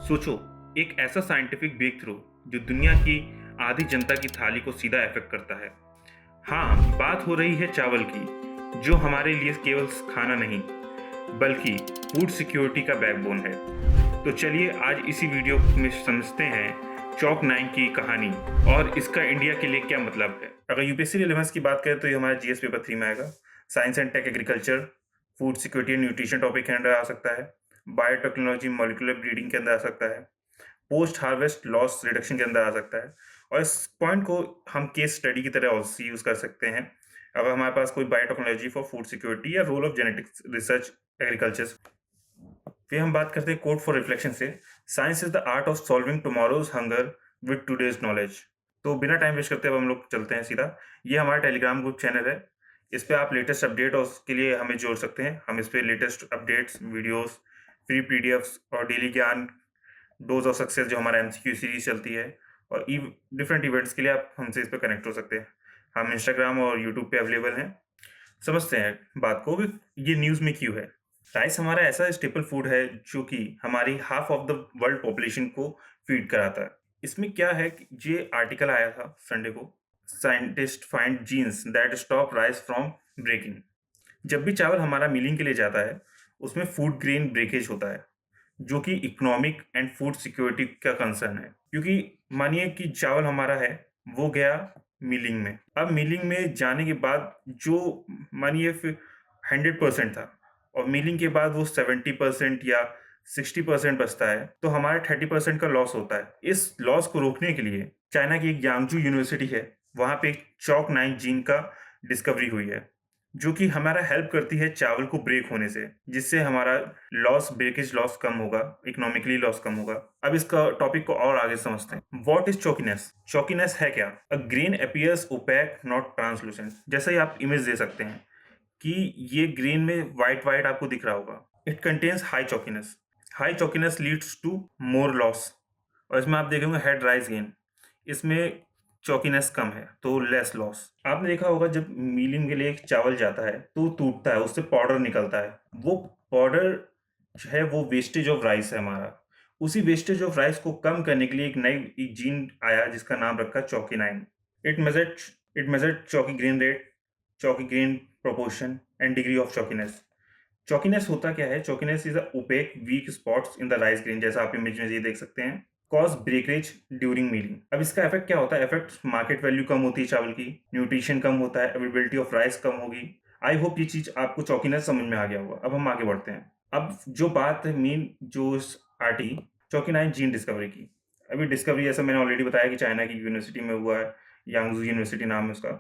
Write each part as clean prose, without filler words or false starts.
सोचो, एक ऐसा साइंटिफिक ब्रेक थ्रू जो दुनिया की आधी जनता की थाली को सीधा अफेक्ट करता है। हाँ, बात हो रही है चावल की, जो हमारे लिए केवल खाना नहीं बल्कि फूड सिक्योरिटी का बैकबोन है। तो चलिए आज इसी वीडियो में समझते हैं चॉक 9 की कहानी और इसका इंडिया के लिए क्या मतलब है। अगर यूपीएससी रिलेवेंस की बात करें तो ये हमारा जीएस पेपर 3 में आएगा। Science and tech agriculture, food security and nutrition topic के अंदर आ सकता है। बायोटेक्नोलॉजी मॉलिक्यूलर ब्रीडिंग के अंदर आ सकता है। पोस्ट हार्वेस्ट लॉस रिडक्शन के अंदर आ सकता है। और इस पॉइंट को हम केस स्टडी की तरह ऑल्सो यूज कर सकते हैं अगर हमारे पास कोई बायोटेक्नोलॉजी फॉर फूड सिक्योरिटी या role of genetics research agriculture. फिर हम बात करते हैं कोड फॉर रिफ्लेक्शन से, science is the art of solving tomorrow's hunger with today's knowledge. तो बिना टाइम वेस्ट करते हुए हम लोग चलते हैं सीधा। ये हमारा टेलीग्राम ग्रुप चैनल है, इस पे आप लेटेस्ट अपडेट और उसके लिए हमें जोड़ सकते हैं। हम इस पे latest updates, videos, free PDFs और डेली ज्ञान, डोज ऑफ सक्सेस जो हमारा एमसीक्यू सीरीज चलती है, और डिफरेंट इवेंट्स के लिए आप हमसे इस पर कनेक्ट हो सकते हैं। हम इंस्टाग्राम और यूट्यूब पे अवेलेबल हैं। समझते हैं बात को कि ये न्यूज़ में क्यों है। राइस हमारा ऐसा स्टेपल फूड है जो कि हमारी half of the world population को फीड कराता है। इसमें क्या है कि ये आर्टिकल आया था संडे को, scientist find genes that stop rice from breaking. जब भी चावल हमारा मिलिंग के लिए जाता है उसमें फूड ग्रेन ब्रेकेज होता है, जो कि इकोनॉमिक एंड फूड सिक्योरिटी का कंसर्न है। क्योंकि मानिए कि चावल हमारा है, वो गया मिलिंग में। अब मिलिंग में जाने के बाद जो मानिए फिर 100% था और मिलिंग के बाद वो 70% या 60% बचता है, तो हमारा 30% का लॉस होता है। इस लॉस को रोकने के लिए चाइना की एक यांगजू यूनिवर्सिटी है, वहां पे एक चॉक 9 जीन का डिस्कवरी हुई है, जो कि हमारा हेल्प करती है चावल को ब्रेक होने से, जिससे हमारा लॉस, ब्रेकेज लॉस कम होगा, इकोनॉमिकली लॉस कम होगा। अब इसका टॉपिक को और आगे समझते हैं। What is चॉकीनेस? चॉकीनेस है क्या? A grain appears opaque not translucent. जैसे ही आप इमेज दे सकते हैं कि ये ग्रेन में व्हाइट व्हाइट आपको दिख रहा होगा। It contains high chalkiness. High chalkiness leads to more loss. और इसमें आप देखेंगे हेड राइज गेन, इसमें चॉकीनेस कम है तो लेस लॉस। आपने देखा होगा जब मिलिंग के लिए एक चावल जाता है तो वो टूटता है, उससे पाउडर निकलता है। वो पाउडर जो है वो वेस्टेज ऑफ राइस है हमारा। उसी वेस्टेज ऑफ राइस को कम करने के लिए एक जीन आया जिसका नाम रखा chalky 9। It measured it measured chalky grain rate, chalky grain proportion and degree of chalkiness. Chalkiness होता क्या है? Chalkiness is a opaque weak spots in the rice grain, जैसा आप इमेज में ये देख सकते हैं। Cause breakage during milling. अब इसका इफेक्ट क्या होता है? इफेक्ट मार्केट वैल्यू कम होती है चावल की, न्यूट्रिशन कम होता है, अवेलेबिलिटी ऑफ राइस कम होगी। आई होप ये चीज आपको चॉकीनेस समझ में आ गया होगा। अब हम आगे बढ़ते हैं। अब जो बात है मेन, जो आर्टी चॉकी 9 जीन डिस्कवरी की। अभी डिस्कवरी जैसा मैंने ऑलरेडी बताया कि चाइना की यूनिवर्सिटी में हुआ है, यांगजू यूनिवर्सिटी नाम है उसका।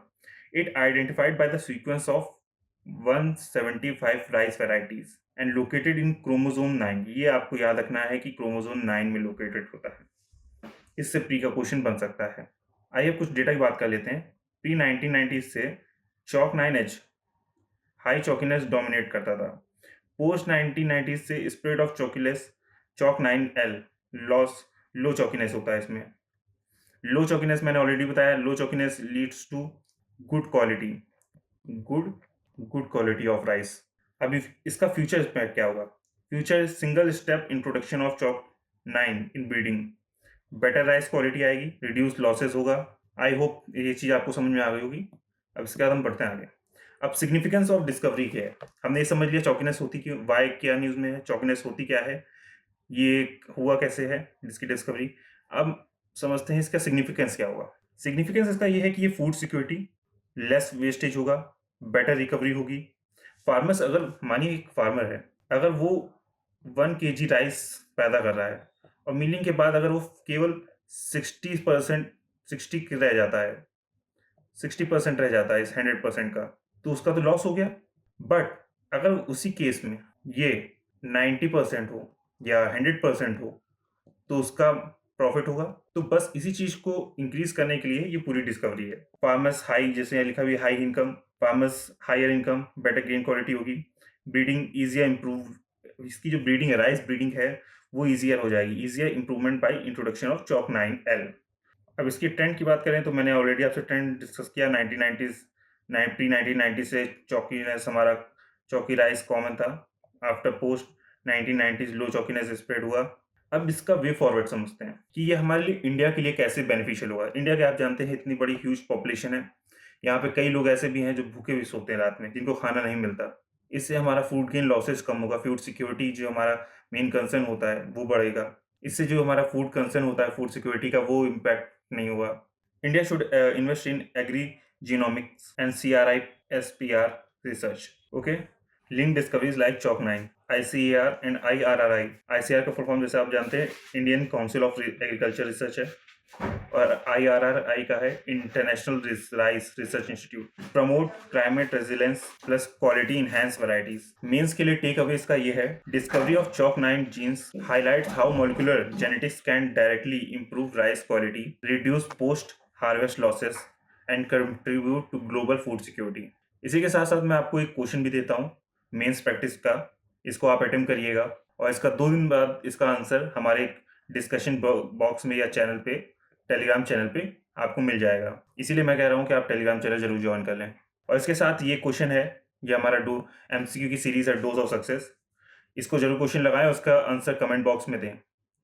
It identified by the sequence of 175 rice varieties and located in chromosome 9। ये आपको याद रखना है कि क्रोमोसोम 9 में लोकेटेड होता है। इससे प्री का क्वेश्चन बन सकता है। आइए कुछ डेटा की बात कर लेते हैं। प्री 1990 से चॉक 9H हाई चॉकीनेस डोमिनेट करता था। पोस्ट 1990 से spread of chalk 9L loss, low chalkiness होता है इसमें। लो चॉकीनेस मैंने ऑलरेडी बताया, low chalkiness leads to good quality, good good quality of rice. अभी इसका फ्यूचर इम्पैक्ट क्या होगा? Future single step introduction of chalk 9 in breeding, better rice quality आएगी, रिड्यूस लॉसेस होगा। आई होप ये चीज़ आपको समझ में आ गई होगी। अब इसके बाद हम बढ़ते हैं आगे। अब सिग्निफिकेंस ऑफ डिस्कवरी क्या है? हमने ये समझ लिया चॉकीनेस होती क्यों, वाई क्या न्यूज़ में है, चॉकीनेस होती क्या है, ये हुआ कैसे है इसकी डिस्कवरी। अब समझते हैं इसका सिग्निफिकेंस क्या होगा। सिग्निफिकेंस इसका ये है कि ये फूड सिक्योरिटी, लेस वेस्टेज होगा, बेटर रिकवरी होगी। फार्मर्स, अगर मानिए एक फार्मर है, अगर वो 1 kg राइस पैदा कर रहा है और मिलिंग के बाद अगर वो केवल 60% 60 रह जाता है, 60% रह जाता है इस 100% का, तो उसका तो लॉस हो गया। बट अगर उसी केस में ये 90% हो या 100% हो तो उसका प्रॉफिट होगा। तो बस इसी चीज को इंक्रीज करने के लिए ये पूरी डिस्कवरी है। फार्मर्स हाई, जैसे यहाँ लिखा हुआ है, high income farmers, higher income, better grain quality होगी, ब्रीडिंग ईजियर इंप्रूव। इसकी जो ब्रीडिंग है, राइस ब्रीडिंग है, वो ईजियर हो जाएगी, easier improvement by introduction of chalk 9L। अब इसकी ट्रेंड की बात करें तो मैंने ऑलरेडी आपसे ट्रेंड डिस्कस किया। 1990s, प्री 1990 से चौकीनेस हमारा, चौकी राइस कॉमन था। आफ्टर पोस्ट 1990s लो चौकीनेस स्प्रेड हुआ। अब इसका वे फॉरवर्ड समझते हैं कि ये हमारे लिए, इंडिया के लिए कैसे बेनिफिशियल होगा। इंडिया के आप जानते हैं इतनी बड़ी ह्यूज पॉपुलेशन है, यहाँ पे कई लोग ऐसे भी हैं जो भूखे भी सोते हैं रात में, जिनको खाना नहीं मिलता। इससे हमारा फूड गेन लॉसेस कम होगा, फूड सिक्योरिटी जो हमारा मेन कंसर्न होता है वो बढ़ेगा। इससे जो हमारा फूड कंसर्न होता है फूड सिक्योरिटी का, वो इम्पैक्ट नहीं होगा। India should invest in agri genomics and CRISPR research. Okay, link discoveries like chalk 9, ICAR and IRRI। ICAR का फुल फॉर्म जैसे आप जानते हैं Indian council of agriculture research है, और IRRI का है international rice research institute. Promote climate resilience plus quality enhance varieties. Mains के लिए टेक अवे इसका ये है, discovery of chalk 9 genes highlights how molecular genetics can directly improve rice quality, reduce post harvest losses and contribute to global food security. इसी के साथ साथ मैं आपको एक क्वेश्चन भी देता हूँ मेंस प्रैक्टिस का, इसको आप अटेम्प्ट करिएगा, और इसका 2 दिन बाद इसका आंसर हमारे डिस्कशन बॉक्स में या चैनल पे, टेलीग्राम चैनल पे आपको मिल जाएगा। इसीलिए मैं कह रहा हूँ कि आप टेलीग्राम चैनल जरूर ज्वाइन कर लें। और इसके साथ ये क्वेश्चन है, ये हमारा MCQ की सीरीज है डोज ऑफ सक्सेस, इसको जरूर क्वेश्चन लगाएं, उसका आंसर कमेंट बॉक्स में दें।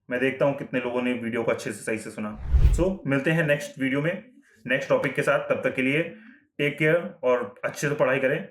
मैं देखता हूँ कितने लोगों ने वीडियो को अच्छे से सही से सुना। मिलते हैं नेक्स्ट वीडियो में नेक्स्ट टॉपिक के साथ। तब तक के लिए टेक केयर और अच्छे से पढ़ाई करें।